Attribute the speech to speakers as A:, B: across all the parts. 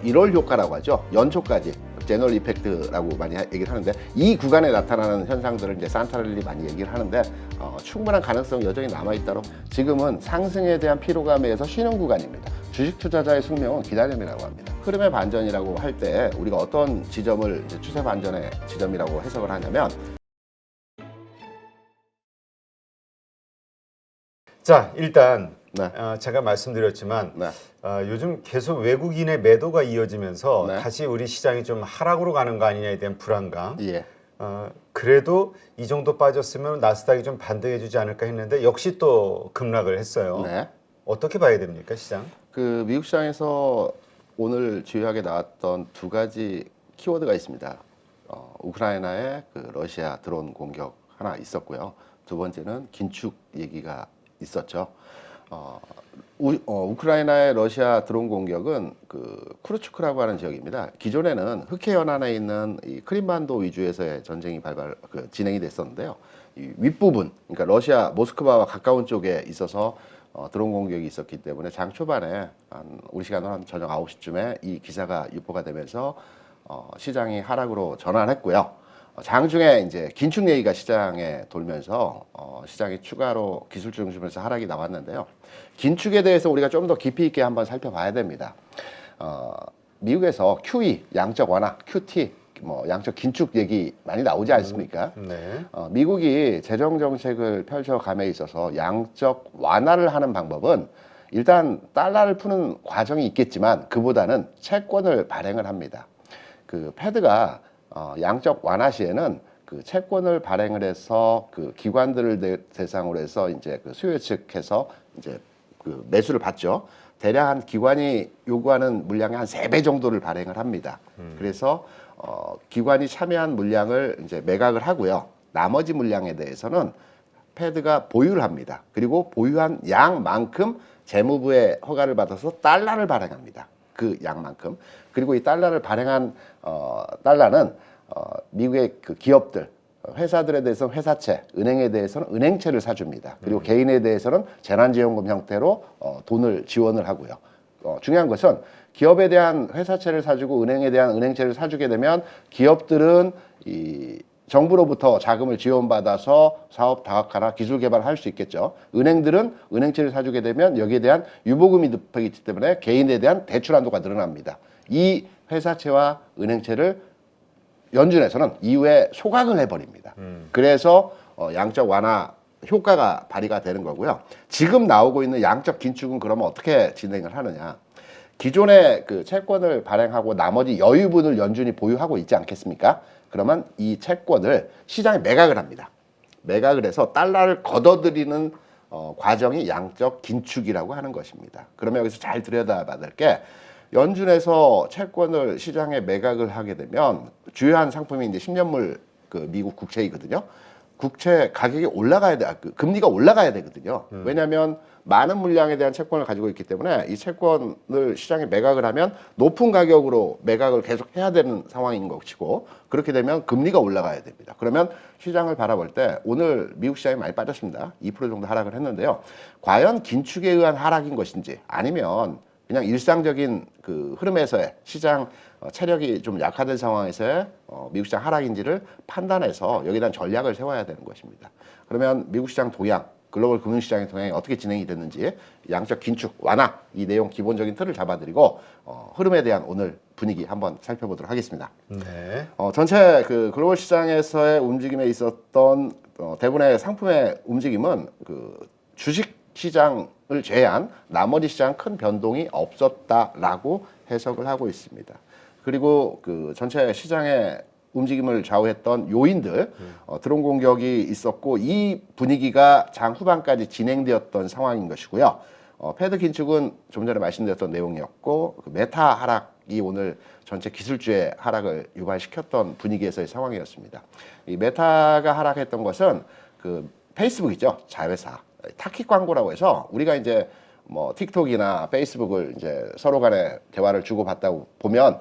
A: 1월 효과라고 하죠. 연초까지 제너럴 이펙트라고 많이 얘기를 하는데 이 구간에 나타나는 현상들을 이제 산타렐리 많이 얘기를 하는데 충분한 가능성 여전히 남아있다로 지금은 상승에 대한 피로감에서 쉬는 구간입니다. 주식 투자자의 숙명은 기다림이라고 합니다. 흐름의 반전이라고 할 때 우리가 어떤 지점을 이제 추세 반전의 지점이라고 해석을 하냐면
B: 자, 일단
A: 네.
B: 제가 말씀드렸지만
A: 네.
B: 요즘 계속 외국인의 매도가 이어지면서
A: 네.
B: 다시 우리 시장이 좀 하락으로 가는 거 아니냐에 대한 불안감.
A: 예.
B: 그래도 이 정도 빠졌으면 나스닥이 좀 반등해 주지 않을까 했는데 역시 또 급락을 했어요.
A: 네.
B: 어떻게 봐야 됩니까, 시장?
A: 그 미국 시장에서 오늘 주요하게 나왔던 두 가지 키워드가 있습니다. 우크라이나의 그 러시아 드론 공격 하나 있었고요. 두 번째는 긴축 얘기가 있었죠. 우크라이나의 러시아 드론 공격은 그 쿠르츠크라고 하는 지역입니다. 기존에는 흑해 연안에 있는 이 크림반도 위주에서의 전쟁이 진행이 됐었는데요. 이 윗부분, 그러니까 러시아 모스크바와 가까운 쪽에 있어서 드론 공격이 있었기 때문에 장 초반에 우리 시간으로 한 저녁 9시쯤에 이 기사가 유포가 되면서 시장이 하락으로 전환했고요. 장중에 이제 긴축 얘기가 시장에 돌면서 시장이 추가로 기술 중심에서 하락이 나왔는데요. 긴축에 대해서 우리가 좀 더 깊이 있게 한번 살펴봐야 됩니다. 미국에서 QE 양적 완화, QT 뭐 양적 긴축 얘기 많이 나오지 않습니까?
B: 네.
A: 미국이 재정 정책을 펼쳐감에 있어서 양적 완화를 하는 방법은 일단 달러를 푸는 과정이 있겠지만 그보다는 채권을 발행을 합니다. 그 패드가 양적 완화 시에는 그 채권을 발행을 해서 그 기관들을 대상으로 해서 이제 그 수요 측에서 이제 그 매수를 받죠. 대략 한 기관이 요구하는 물량의 한 3배 정도를 발행을 합니다. 그래서 기관이 참여한 물량을 이제 매각을 하고요. 나머지 물량에 대해서는 패드가 보유를 합니다. 그리고 보유한 양만큼 재무부의 허가를 받아서 달러를 발행합니다. 그 양만큼. 그리고 이 달러를 발행한 달러는 미국의 그 기업들, 회사들에 대해서는 회사채, 은행에 대해서는 은행채를 사줍니다. 그리고 개인에 대해서는 재난지원금 형태로 돈을 지원을 하고요. 중요한 것은 기업에 대한 회사채를 사주고 은행에 대한 은행채를 사주게 되면 기업들은 이 정부로부터 자금을 지원받아서 사업 다각화나 기술 개발을 할 수 있겠죠. 은행들은 은행채를 사주게 되면 여기에 대한 유보금이 득하기 때문에 개인에 대한 대출 한도가 늘어납니다. 이 회사채와 은행채를 연준에서는 이후에 소각을 해버립니다. 그래서 양적 완화 효과가 발휘가 되는 거고요. 지금 나오고 있는 양적 긴축은 그러면 어떻게 진행을 하느냐. 기존의 그 채권을 발행하고 나머지 여유분을 연준이 보유하고 있지 않겠습니까? 그러면 이 채권을 시장에 매각을 합니다. 매각을 해서 달러를 걷어들이는 과정이 양적 긴축이라고 하는 것입니다. 그러면 여기서 잘 들여다봐야 될 게 연준에서 채권을 시장에 매각을 하게 되면 주요한 상품이 이제 10년물 그 미국 국채이거든요. 국채 가격이 올라가야 돼, 금리가 올라가야 되거든요. 왜냐하면 많은 물량에 대한 채권을 가지고 있기 때문에 이 채권을 시장에 매각을 하면 높은 가격으로 매각을 계속 해야 되는 상황인 것이고 그렇게 되면 금리가 올라가야 됩니다. 그러면 시장을 바라볼 때 오늘 미국 시장이 많이 빠졌습니다. 2% 정도 하락을 했는데요. 과연 긴축에 의한 하락인 것인지 아니면 그냥 일상적인 그 흐름에서의 시장 체력이 좀 약화된 상황에서의 미국 시장 하락인지를 판단해서 여기에 대한 전략을 세워야 되는 것입니다. 그러면 미국 시장 동향, 글로벌 금융시장의 동향이 어떻게 진행이 됐는지 양적 긴축, 완화 이 내용 기본적인 틀을 잡아드리고 흐름에 대한 오늘 분위기 한번 살펴보도록 하겠습니다.
B: 네.
A: 전체 그 글로벌 시장에서의 움직임에 있었던 대부분의 상품의 움직임은 그 주식 시장을 제외한 나머지 시장 큰 변동이 없었다라고 해석을 하고 있습니다. 그리고 그 전체 시장의 움직임을 좌우했던 요인들, 드론 공격이 있었고 이 분위기가 장 후반까지 진행되었던 상황인 것이고요. 패드 긴축은 좀 전에 말씀드렸던 내용이었고 그 메타 하락이 오늘 전체 기술주의 하락을 유발시켰던 분위기에서의 상황이었습니다. 이 메타가 하락했던 것은 그 페이스북이죠, 자회사. 타깃 광고라고 해서 우리가 이제 뭐 틱톡이나 페이스북을 이제 서로 간에 대화를 주고받다고 보면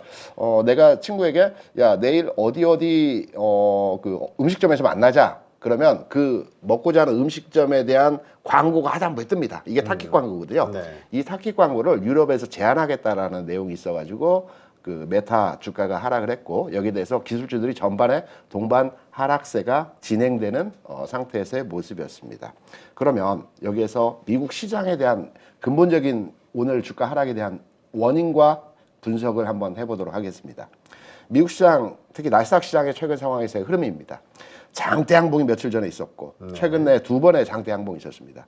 A: 내가 친구에게 야 내일 어디 그 음식점에서 만나자 그러면 그 먹고자 하는 음식점에 대한 광고가 하단부에 뜹니다. 이게 타깃 광고거든요.
B: 네.
A: 이 타깃 광고를 유럽에서 제한하겠다라는 내용이 있어가지고 그 메타 주가가 하락을 했고 여기에 대해서 기술주들이 전반에 동반 하락세가 진행되는 상태에서의 모습이었습니다. 그러면 여기에서 미국 시장에 대한 근본적인 오늘 주가 하락에 대한 원인과 분석을 한번 해보도록 하겠습니다. 미국 시장, 특히 나스닥 시장의 최근 상황에서의 흐름입니다. 장대 항봉이 며칠 전에 있었고 최근에 두 번의 장대 항봉이 있었습니다.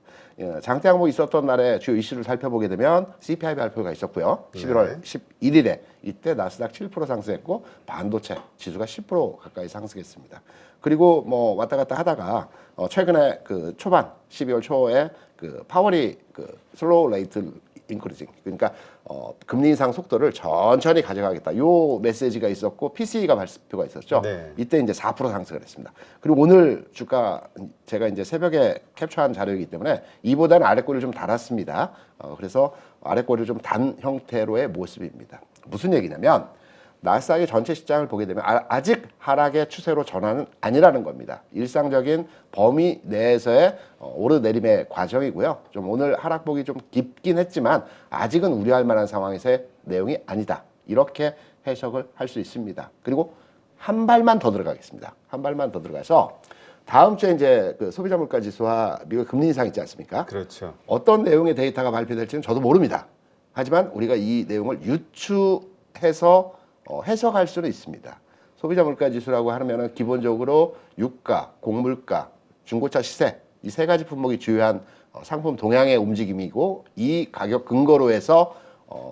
A: 장대 항봉이 있었던 날에 주요 이슈를 살펴보게 되면 CPI 발표가 있었고요. 11월 11일에 이때 나스닥 7% 상승했고 반도체 지수가 10% 가까이 상승했습니다. 그리고 뭐 왔다 갔다 하다가 최근에 그 초반 12월 초에 그 파월이 그 슬로우 레이트 인크리징, 그러니까 금리 인상 속도를 천천히 가져가겠다. 요 메시지가 있었고 PCE가 발표가 있었죠.
B: 네.
A: 이때 이제 4% 상승을 했습니다. 그리고 오늘 주가 제가 이제 새벽에 캡처한 자료이기 때문에 이보다는 아래꼬리를 좀 달았습니다. 그래서 아래꼬리를 좀 단 형태로의 모습입니다. 무슨 얘기냐면 나스닥의 전체 시장을 보게 되면 아직 하락의 추세로 전환은 아니라는 겁니다. 일상적인 범위 내에서의 오르내림의 과정이고요. 좀 오늘 하락폭이 좀 깊긴 했지만 아직은 우려할 만한 상황에서의 내용이 아니다. 이렇게 해석을 할 수 있습니다. 그리고 한 발만 더 들어가겠습니다. 한 발만 더 들어가서 다음 주에 이제 그 소비자 물가 지수와 미국 금리 인상 있지 않습니까?
B: 그렇죠.
A: 어떤 내용의 데이터가 발표될지는 저도 모릅니다. 하지만 우리가 이 내용을 유추해서 해석할 수는 있습니다. 소비자 물가 지수라고 하면은 기본적으로 유가, 곡물가, 중고차 시세 이 세 가지 품목이 주요한 상품 동향의 움직임이고 이 가격 근거로 해서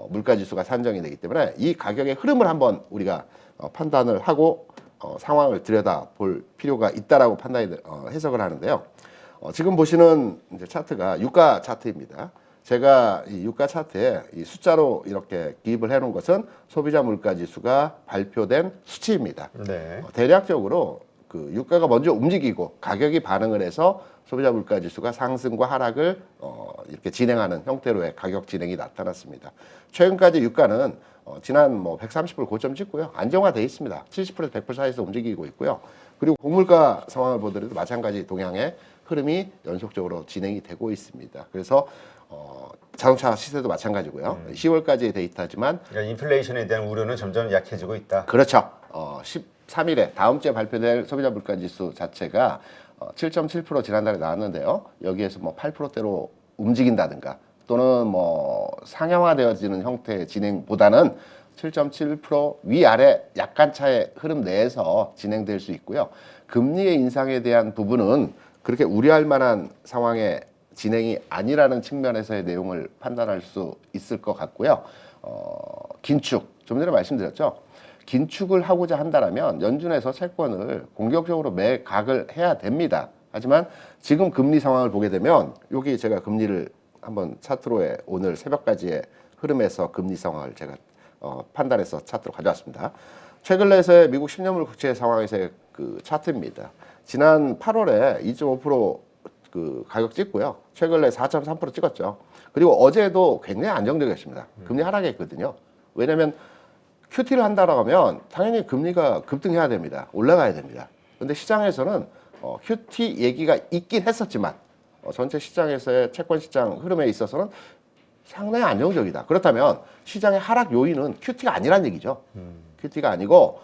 A: 물가 지수가 산정이 되기 때문에 이 가격의 흐름을 한번 우리가 판단을 하고 상황을 들여다 볼 필요가 있다라고 해석을 하는데요. 지금 보시는 이제 차트가 유가 차트입니다. 제가 이 유가 차트에 이 숫자로 이렇게 기입을 해놓은 것은 소비자 물가 지수가 발표된 수치입니다.
B: 네.
A: 대략적으로 그 유가가 먼저 움직이고 가격이 반응을 해서 소비자 물가 지수가 상승과 하락을 이렇게 진행하는 형태로의 가격 진행이 나타났습니다. 최근까지 유가는 지난 뭐 130불 고점 찍고요. 안정화돼 있습니다. 70%에서 100% 사이에서 움직이고 있고요. 그리고 곡물가 상황을 보더라도 마찬가지 동향의 흐름이 연속적으로 진행이 되고 있습니다. 그래서 자동차 시세도 마찬가지고요. 10월까지의 데이터지만
B: 그러니까 인플레이션에 대한 우려는 점점 약해지고 있다.
A: 그렇죠. 13일에 다음 주에 발표될 소비자 물가 지수 자체가 7.7% 지난달에 나왔는데요. 여기에서 뭐 8%대로 움직인다든가 또는 뭐 상향화되어지는 형태의 진행보다는 7.7% 위아래 약간 차의 흐름 내에서 진행될 수 있고요. 금리의 인상에 대한 부분은 그렇게 우려할 만한 상황의 진행이 아니라는 측면에서의 내용을 판단할 수 있을 것 같고요. 긴축, 좀 전에 말씀드렸죠. 긴축을 하고자 한다면 연준에서 채권을 공격적으로 매각을 해야 됩니다. 하지만 지금 금리 상황을 보게 되면 여기 제가 금리를 한번 차트로에 오늘 새벽까지의 흐름에서 금리 상황을 제가 판단해서 차트로 가져왔습니다. 최근에서의 미국 10년물 국채 상황에서의 그 차트입니다. 지난 8월에 2.5% 그 가격 찍고요. 최근에 4.3% 찍었죠. 그리고 어제도 굉장히 안정적이었습니다. 금리 하락했거든요. 왜냐하면 QT를 한다라고 하면 당연히 금리가 급등해야 됩니다. 올라가야 됩니다. 그런데 시장에서는 QT 얘기가 있긴 했었지만 전체 시장에서의 채권 시장 흐름에 있어서는 상당히 안정적이다. 그렇다면 시장의 하락 요인은 QT가 아니란 얘기죠. QT가 아니고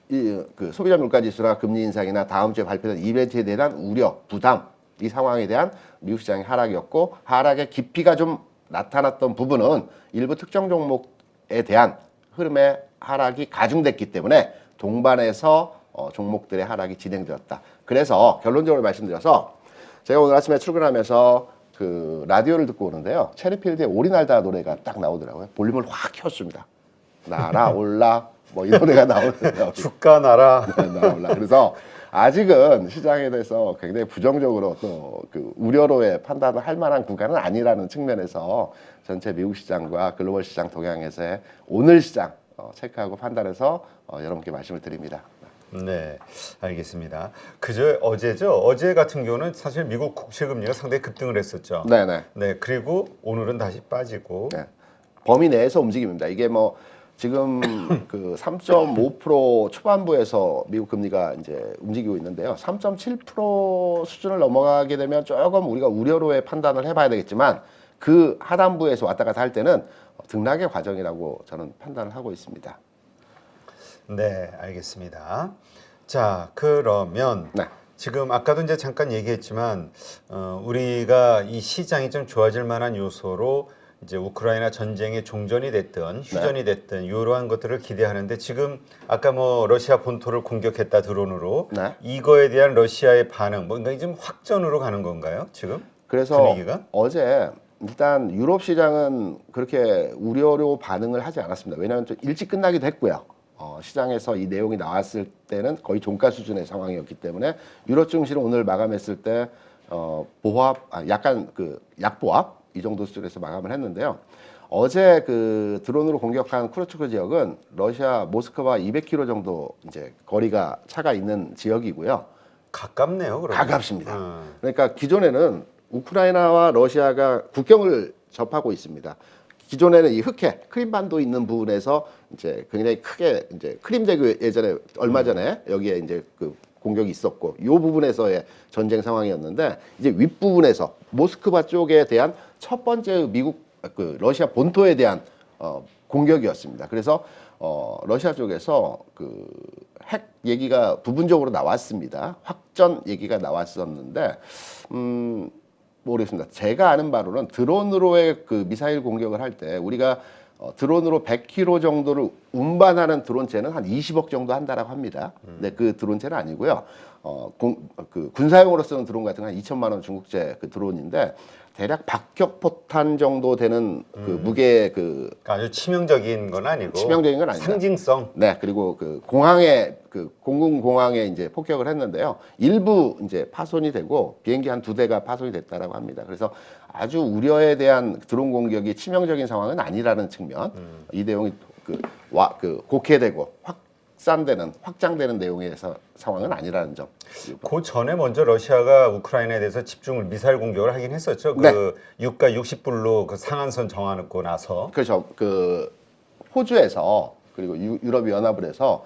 A: 그 소비자 물가 지수나 금리 인상이나 다음 주에 발표된 이벤트에 대한 우려, 부담 이 상황에 대한 미국 시장의 하락이었고 하락의 깊이가 좀 나타났던 부분은 일부 특정 종목에 대한 흐름의 하락이 가중됐기 때문에 동반해서 종목들의 하락이 진행되었다. 그래서 결론적으로 말씀드려서 제가 오늘 아침에 출근하면서 그 라디오를 듣고 오는데요. 체리필드의 오리날다 노래가 딱 나오더라고요. 볼륨을 확 켰습니다. 날아올라 뭐 이 노래가 나오는데요.
B: 주가 나라.
A: 날아올라. 그래서 아직은 시장에 대해서 굉장히 부정적으로 또 그 우려로의 판단을 할 만한 구간은 아니라는 측면에서 전체 미국 시장과 글로벌 시장 동향에서의 오늘 시장 체크하고 판단해서 여러분께 말씀을 드립니다.
B: 네, 알겠습니다. 그저 어제죠. 어제 같은 경우는 사실 미국 국채 금리가 상당히 급등을 했었죠.
A: 네네.
B: 네, 그리고 오늘은 다시 빠지고.
A: 네. 범위 내에서 움직입니다. 이게 뭐 지금 그 3.5% 초반부에서 미국 금리가 이제 움직이고 있는데요. 3.7% 수준을 넘어가게 되면 조금 우리가 우려로의 판단을 해봐야 되겠지만 그 하단부에서 왔다 갔다 할 때는 등락의 과정이라고 저는 판단을 하고 있습니다.
B: 네, 알겠습니다. 자, 그러면
A: 네.
B: 지금 아까도 이제 잠깐 얘기했지만 우리가 이 시장이 좀 좋아질 만한 요소로 이제 우크라이나 전쟁의 종전이 됐든 휴전이 됐든 이러한 것들을 기대하는데 지금 아까 뭐 러시아 본토를 공격했다 드론으로
A: 네.
B: 이거에 대한 러시아의 반응 뭔가 좀 확전으로 가는 건가요? 지금
A: 그래서
B: 분위기가?
A: 어제 일단 유럽 시장은 그렇게 우려로 반응을 하지 않았습니다. 왜냐하면 좀 일찍 끝나기도 했고요. 시장에서 이 내용이 나왔을 때는 거의 종가 수준의 상황이었기 때문에 유럽 증시를 오늘 마감했을 때 약간 그 약보합 이 정도 수준에서 마감을 했는데요. 어제 그 드론으로 공격한 쿠르츠크 지역은 러시아 모스크바 200km 정도 이제 거리가 차가 있는 지역이고요.
B: 가깝네요. 그러면.
A: 가깝습니다. 그러니까 기존에는 우크라이나와 러시아가 국경을 접하고 있습니다. 기존에는 이 흑해 크림반도 있는 부분에서 이제 굉장히 크게 이제 크림대교 예전에 얼마 전에 여기에 이제 그 공격이 있었고 이 부분에서의 전쟁 상황이었는데 이제 윗부분에서 모스크바 쪽에 대한 첫 번째 미국 그 러시아 본토에 대한 공격이었습니다. 그래서 러시아 쪽에서 그 핵 얘기가 부분적으로 나왔습니다. 확전 얘기가 나왔었는데 모르겠습니다. 제가 아는 바로는 드론으로의 그 미사일 공격을 할 때 우리가 드론으로 100km 정도를 운반하는 드론체는 한 20억 정도 한다라고 합니다. 근데 그 드론체는 아니고요. 그 군사용으로 쓰는 드론 같은 건 한 2천만 원 중국제 그 드론인데 대략 박격포탄 정도 되는 그 무게 그
B: 그러니까 아주 치명적인 건 아니고
A: 치명적인 건 아닙니다.
B: 상징성.
A: 네, 그리고 그 공항에 그 공군 공항에 이제 폭격을 했는데요. 일부 이제 파손이 되고 비행기 한 2대가 파손이 됐다라고 합니다. 그래서 아주 우려에 대한 드론 공격이 치명적인 상황은 아니라는 측면. 이 내용이 그 곡해되고 확장되는 내용에서 상황은 아니라는 점.
B: 그 전에 먼저 러시아가 우크라이나에 대해서 집중을 미사일 공격을 하긴 했었죠.
A: 네.
B: 그 유가 60불로 그 상한선 정해놓고 나서.
A: 그렇죠. 그 호주에서 그리고 유럽 연합을 해서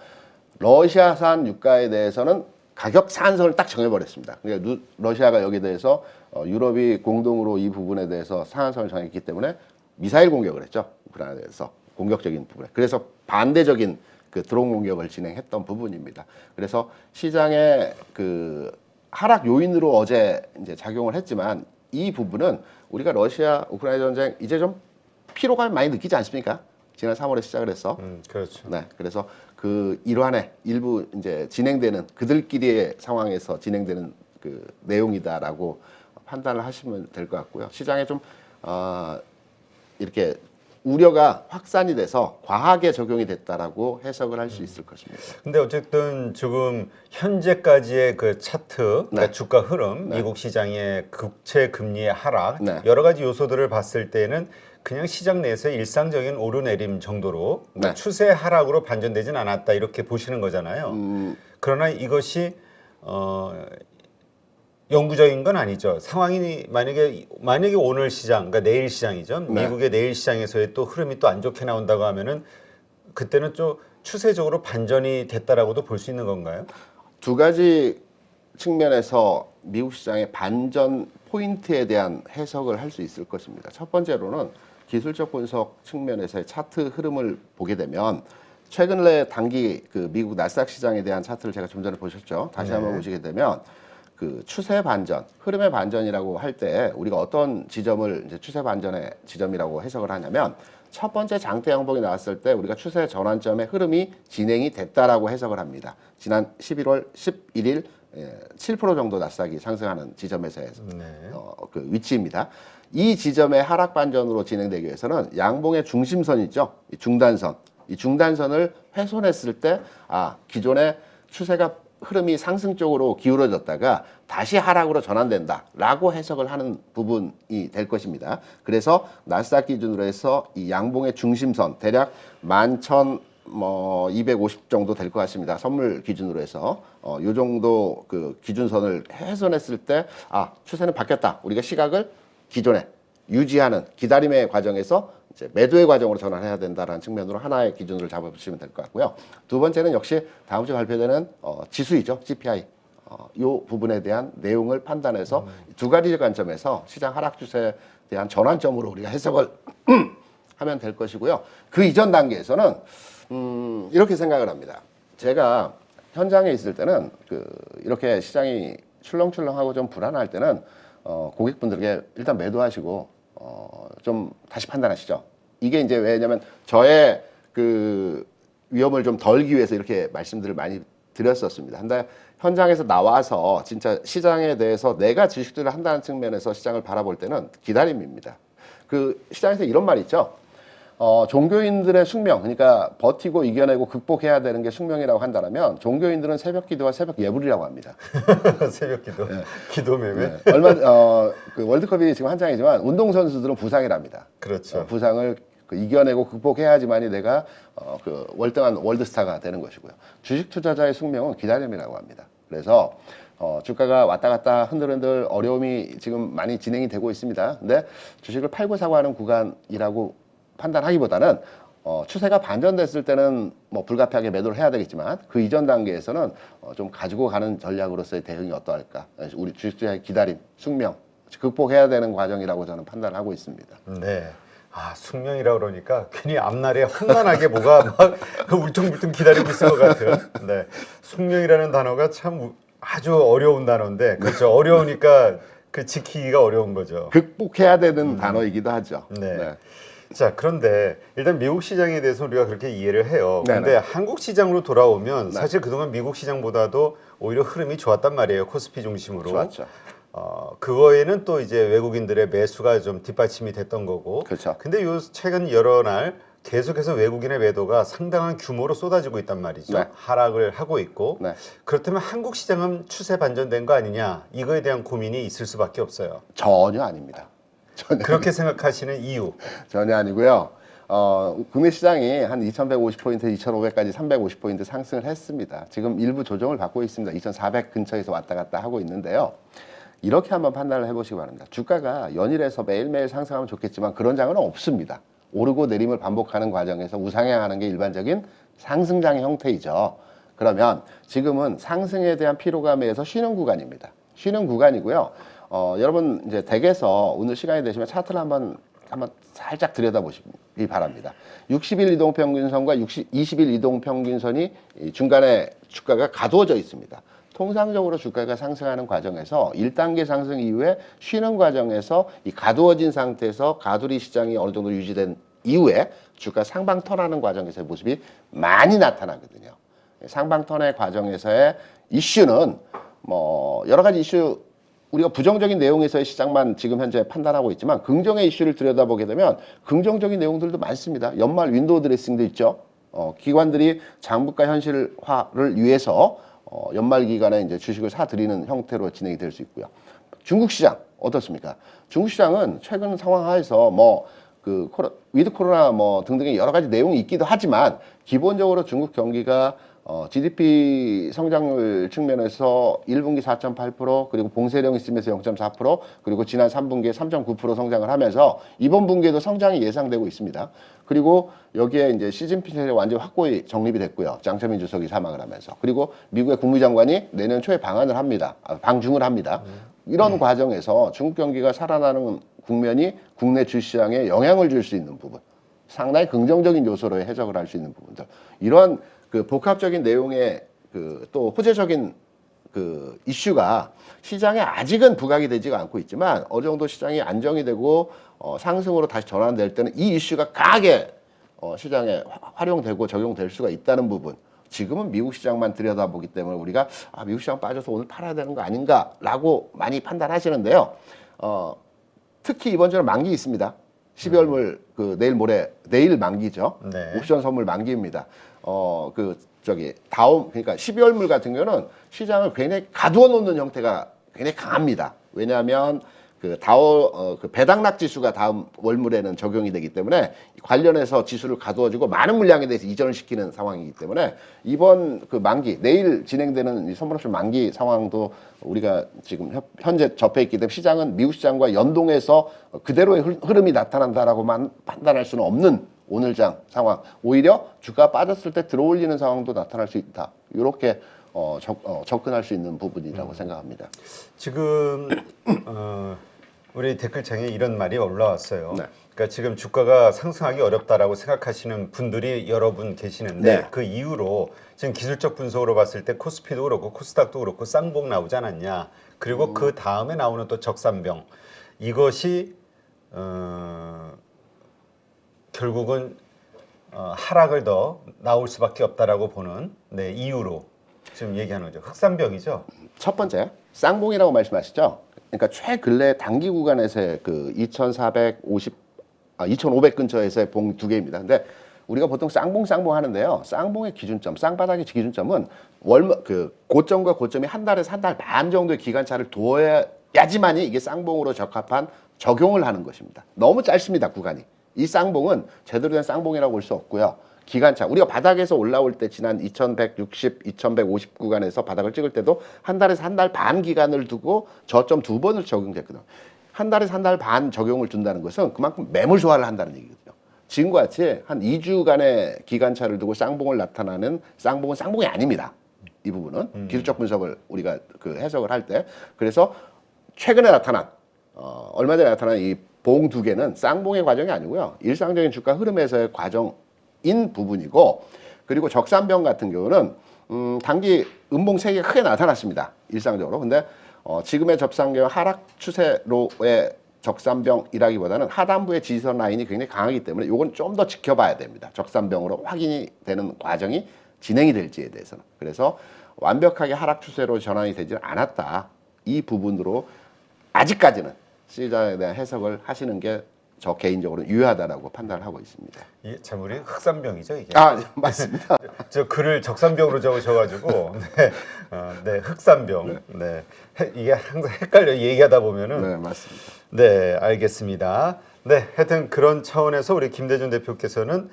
A: 러시아산 유가에 대해서는 가격 상한선을 딱 정해버렸습니다. 그러니까 러시아가 여기에 대해서 유럽이 공동으로 이 부분에 대해서 상한선을 정했기 때문에 미사일 공격을 했죠. 우크라이나에 대해서 공격적인 부분에. 그래서 반대적인 그 드론 공격을 진행했던 부분입니다. 그래서 시장의 그 하락 요인으로 어제 이제 작용을 했지만 이 부분은 우리가 러시아 우크라이나 전쟁 이제 좀 피로감을 많이 느끼지 않습니까? 지난 3월에 시작을 해서.
B: 그렇죠.
A: 네, 그래서 그 일환의 일부 이제 진행되는 그들끼리의 상황에서 진행되는 그 내용이다라고 판단을 하시면 될 것 같고요. 시장에 좀 이렇게 우려가 확산이 돼서 과하게 적용이 됐다라고 해석을 할 수 있을 것입니다.
B: 근데 어쨌든 지금 현재까지의 그 차트, 그러니까
A: 네.
B: 주가 흐름,
A: 네.
B: 미국 시장의 국채 금리의 하락,
A: 네.
B: 여러 가지 요소들을 봤을 때는 그냥 시장 내에서 일상적인 오르내림 정도로
A: 네.
B: 추세 하락으로 반전되진 않았다 이렇게 보시는 거잖아요. 그러나 이것이 영구적인 건 아니죠. 상황이 만약에 오늘 시장, 그러니까 내일 시장이죠.
A: 네.
B: 미국의 내일 시장에서의 또 흐름이 또 안 좋게 나온다고 하면은 그때는 좀 추세적으로 반전이 됐다라고도 볼 수 있는 건가요?
A: 두 가지 측면에서 미국 시장의 반전 포인트에 대한 해석을 할 수 있을 것입니다. 첫 번째로는 기술적 분석 측면에서의 차트 흐름을 보게 되면 최근에 단기 그 미국 나스닥 시장에 대한 차트를 제가 좀 전에 보셨죠. 다시 한번 보시게 되면 그 추세 반전, 흐름의 반전이라고 할 때 우리가 어떤 지점을 이제 추세 반전의 지점이라고 해석을 하냐면 첫 번째 장대 양봉이 나왔을 때 우리가 추세 전환점의 흐름이 진행이 됐다라고 해석을 합니다. 지난 11월 11일 7% 정도 나스닥이 상승하는 지점에서의 그 위치입니다. 이 지점의 하락 반전으로 진행되기 위해서는 양봉의 중심선 있죠, 이 중단선, 이 중단선을 훼손했을 때 기존의 추세가 흐름이 상승 쪽으로 기울어졌다가 다시 하락으로 전환된다라고 해석을 하는 부분이 될 것입니다. 그래서 나스닥 기준으로 해서 이 양봉의 중심선 대략 11,250 정도 될 것 같습니다. 선물 기준으로 해서 요 정도 그 기준선을 훼손했을 때 추세는 바뀌었다. 우리가 시각을 기존에 유지하는 기다림의 과정에서 이제 매도의 과정으로 전환해야 된다라는 측면으로 하나의 기준을 잡아주시면 될 것 같고요. 두 번째는 역시 다음 주에 발표되는 지수이죠, CPI. 이 부분에 대한 내용을 판단해서 두 가지 관점에서 시장 하락 추세에 대한 전환점으로 우리가 해석을 하면 될 것이고요. 그 이전 단계에서는 이렇게 생각을 합니다. 제가 현장에 있을 때는 이렇게 시장이 출렁출렁하고 좀 불안할 때는 고객분들에게 일단 매도하시고 좀 다시 판단하시죠. 이게 이제 왜냐면 저의 그 위험을 좀 덜기 위해서 이렇게 말씀들을 많이 드렸었습니다. 근데 현장에서 나와서 진짜 시장에 대해서 내가 지식들을 한다는 측면에서 시장을 바라볼 때는 기다림입니다. 그 시장에서 이런 말이 있죠. 종교인들의 숙명, 그러니까 버티고 이겨내고 극복해야 되는 게 숙명이라고 한다면 종교인들은 새벽 기도와 새벽 예불이라고 합니다.
B: 새벽 기도, 기도 매매.
A: 네. 그 월드컵이 지금 한창이지만 운동선수들은 부상이랍니다.
B: 그렇죠.
A: 부상을 이겨내고 극복해야지만이 내가 월등한 월드스타가 되는 것이고요. 주식 투자자의 숙명은 기다림이라고 합니다. 그래서 주가가 왔다 갔다 흔들흔들 어려움이 지금 많이 진행이 되고 있습니다. 근데 주식을 팔고 사고 하는 구간이라고 판단하기보다는 추세가 반전됐을 때는 뭐 불가피하게 매도를 해야 되겠지만 그 이전 단계에서는 좀 가지고 가는 전략으로서의 대응이 어떠할까. 우리 주식 투자의 기다림, 숙명, 극복해야 되는 과정이라고 저는 판단하고 있습니다.
B: 네. 아, 숙명이라 그러니까 괜히 앞날에 험난하게 뭐가 막 울퉁불퉁 기다리고 있을 것 같은. 네. 숙명이라는 단어가 참 아주 어려운 단어인데, 그렇죠. 어려우니까 그 지키기가 어려운 거죠.
A: 극복해야 되는 단어이기도 하죠.
B: 네.
A: 네.
B: 자, 그런데 일단 미국 시장에 대해서 우리가 그렇게 이해를 해요. 그런데
A: 네네.
B: 한국 시장으로 돌아오면
A: 네.
B: 사실 그동안 미국 시장보다도 오히려 흐름이 좋았단 말이에요. 코스피 중심으로.
A: 좋았죠.
B: 그거에는 또 이제 외국인들의 매수가 좀 뒷받침이 됐던 거고.
A: 그렇죠.
B: 근데 요 최근 여러 날 계속해서 외국인의 매도가 상당한 규모로 쏟아지고 있단 말이죠.
A: 네.
B: 하락을 하고 있고.
A: 네.
B: 그렇다면 한국 시장은 추세 반전된 거 아니냐? 이거에 대한 고민이 있을 수밖에 없어요.
A: 전혀 아닙니다.
B: 그렇게 생각하시는 이유.
A: 전혀 아니고요. 국내 시장이 한 2,150포인트, 2,500까지 350포인트 상승을 했습니다. 지금 일부 조정을 받고 있습니다. 2,400 근처에서 왔다 갔다 하고 있는데요. 이렇게 한번 판단을 해보시기 바랍니다. 주가가 연일해서 매일매일 상승하면 좋겠지만 그런 장은 없습니다. 오르고 내림을 반복하는 과정에서 우상향하는 게 일반적인 상승장의 형태이죠. 그러면 지금은 상승에 대한 피로감에서 쉬는 구간입니다. 쉬는 구간이고요. 여러분 이제 댁에서 오늘 시간이 되시면 차트를 한번 살짝 들여다보시기 바랍니다. 60일 이동평균선과 20일 이동평균선이 중간에 주가가 가두어져 있습니다. 통상적으로 주가가 상승하는 과정에서 1단계 상승 이후에 쉬는 과정에서 이 가두어진 상태에서 가두리 시장이 어느 정도 유지된 이후에 주가 상방 턴하는 과정에서의 모습이 많이 나타나거든요. 상방 턴의 과정에서의 이슈는 뭐 여러 가지 이슈 우리가 부정적인 내용에서의 시장만 지금 현재 판단하고 있지만 긍정의 이슈를 들여다보게 되면 긍정적인 내용들도 많습니다. 연말 윈도우 드레싱도 있죠. 기관들이 장부가 현실화를 위해서 연말 기간에 이제 주식을 사들이는 형태로 진행이 될 수 있고요. 중국 시장 어떻습니까? 중국 시장은 최근 상황 하에서 위드 코로나 등등의 여러 가지 내용이 있기도 하지만 기본적으로 중국 경기가 GDP 성장률 측면에서 1분기 4.8% 그리고 봉쇄령 있으면서 0.4% 그리고 지난 3분기에 3.9% 성장을 하면서 이번 분기에도 성장이 예상되고 있습니다. 그리고 여기에 이제 시진핑 체제 완전히 확고히 정립이 됐고요. 장처민 주석이 사망을 하면서 그리고 미국의 국무장관이 내년 초에 방중을 합니다. 이런 과정에서 중국 경기가 살아나는 국면이 국내 주시장에 영향을 줄 수 있는 부분 상당히 긍정적인 요소로 해석을 할 수 있는 부분들 이런 그 복합적인 내용의 또 호재적인 이슈가 시장에 아직은 부각이 되지가 않고 있지만 어느 정도 시장이 안정이 되고 상승으로 다시 전환될 때는 이 이슈가 강하게 시장에 활용되고 적용될 수가 있다는 부분. 지금은 미국 시장만 들여다보기 때문에 우리가 미국 시장 빠져서 오늘 팔아야 되는 거 아닌가라고 많이 판단하시는데요. 특히 이번 주는 만기 있습니다. 12월물 내일 만기죠.
B: 네.
A: 옵션 선물 만기입니다. 그러니까 12월물 같은 경우는 시장을 굉장히 가두어 놓는 형태가 굉장히 강합니다. 왜냐하면 배당락 지수가 다음 월물에는 적용이 되기 때문에 관련해서 지수를 가두어주고 많은 물량에 대해서 이전을 시키는 상황이기 때문에 이번 만기 내일 진행되는 이 선물옵션 만기 상황도 우리가 지금 현재 접해 있기 때문에 시장은 미국 시장과 연동해서 그대로의 흐름이 나타난다라고만 판단할 수는 없는 오늘장 상황. 오히려 주가 빠졌을 때 들어올리는 상황도 나타날 수 있다. 이렇게 접근할 수 있는 부분이라고 생각합니다.
B: 지금 우리 댓글창에 이런 말이 올라왔어요.
A: 네.
B: 그러니까 지금 주가가 상승하기 어렵다라고 생각하시는 분들이 여러 분 계시는데
A: 네.
B: 그 이유로 지금 기술적 분석으로 봤을 때 코스피도 그렇고 코스닥도 그렇고 쌍봉 나오지 않았냐. 그리고 그 다음에 나오는 또 적산병. 이것이 결국은 하락을 더 나올 수밖에 없다라고 보는 네, 이유로 지금 얘기하는 거죠. 흑산병이죠.
A: 첫 번째, 쌍봉이라고 말씀하시죠. 그러니까 최근래 단기 구간에서의 그 2,500 근처에서의 봉 두 개입니다. 근데 우리가 보통 쌍봉 하는데요. 쌍봉의 기준점, 쌍바닥의 기준점은 그 고점과 고점이 한 달에서 한 달 반 정도의 기간차를 두어야지만이 이게 쌍봉으로 적합한 적용을 하는 것입니다. 너무 짧습니다, 구간이. 이 쌍봉은 제대로 된 쌍봉이라고 볼 수 없고요. 기간차, 우리가 바닥에서 올라올 때 지난 2160, 2150 구간에서 바닥을 찍을 때도 한 달에서 한 달 반 기간을 두고 저점 두 번을 적용됐거든요. 한 달에서 한 달 반 적용을 준다는 것은 그만큼 매물 소화를 한다는 얘기거든요. 지금과 같이 한 2주간의 기간차를 두고 쌍봉을 나타나는 쌍봉은 쌍봉이 아닙니다. 이 부분은 기술적 분석을 우리가 그 해석을 할 때. 그래서 최근에 나타난 얼마 전에 나타난 이 봉 두 개는 쌍봉의 과정이 아니고요. 일상적인 주가 흐름에서의 과정인 부분이고, 그리고 적산병 같은 경우는 단기 음봉 세 개가 크게 나타났습니다. 일상적으로. 근데 지금의 적산병 하락 추세로의 적산병이라기보다는 하단부의 지지선 라인이 굉장히 강하기 때문에 이건 좀 더 지켜봐야 됩니다. 적산병으로 확인이 되는 과정이 진행이 될지에 대해서는. 그래서 완벽하게 하락 추세로 전환이 되지 않았다. 이 부분으로 아직까지는 시장에 대한 해석을 하시는 게 저 개인적으로는 유효하다라고 판단을 하고 있습니다.
B: 이게 참 우리 흑산병이죠 이게.
A: 아, 맞습니다.
B: 저 글을 적산병으로 적으셔가지고 네, 흑산병. 네, 이게 항상 헷갈려 얘기하다 보면은.
A: 네, 맞습니다.
B: 네, 알겠습니다. 네, 하여튼 그런 차원에서 우리 김대중 대표께서는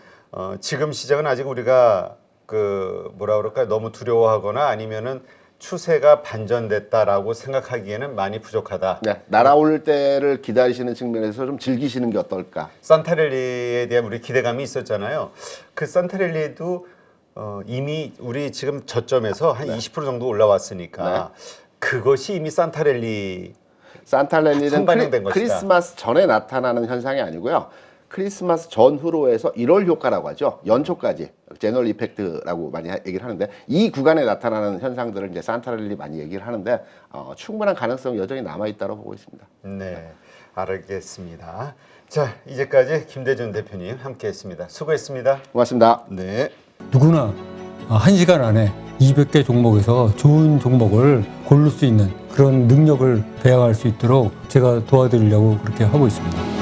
B: 지금 시장은 아직 우리가 그 뭐라 그럴까요? 너무 두려워하거나 아니면은 추세가 반전됐다라고 생각하기에는 많이 부족하다.
A: 네, 날아올 때를 기다리시는 측면에서 좀 즐기시는 게 어떨까?
B: 산타랠리에 대한 우리 기대감이 있었잖아요. 그 산타랠리도 이미 우리 지금 저점에서 한 20% 정도 올라왔으니까 그것이 이미 산타랠리는
A: 산타랠리는
B: 것이다.
A: 크리스마스 전에 나타나는 현상이 아니고요. 크리스마스 전후로 해서 1월 효과라고 하죠. 연초까지 제너럴 이펙트라고 많이 얘기를 하는데, 이 구간에 나타나는 현상들을 이제 산타랠리 많이 얘기를 하는데 충분한 가능성이 여전히 남아 있다고 보고 있습니다.
B: 네, 알겠습니다. 자, 이제까지 김대중 대표님 함께했습니다. 수고했습니다.
A: 고맙습니다.
B: 네.
C: 누구나 1시간 안에 200개 종목에서 좋은 종목을 고를 수 있는 그런 능력을 배양할 수 있도록 제가 도와드리려고 그렇게 하고 있습니다.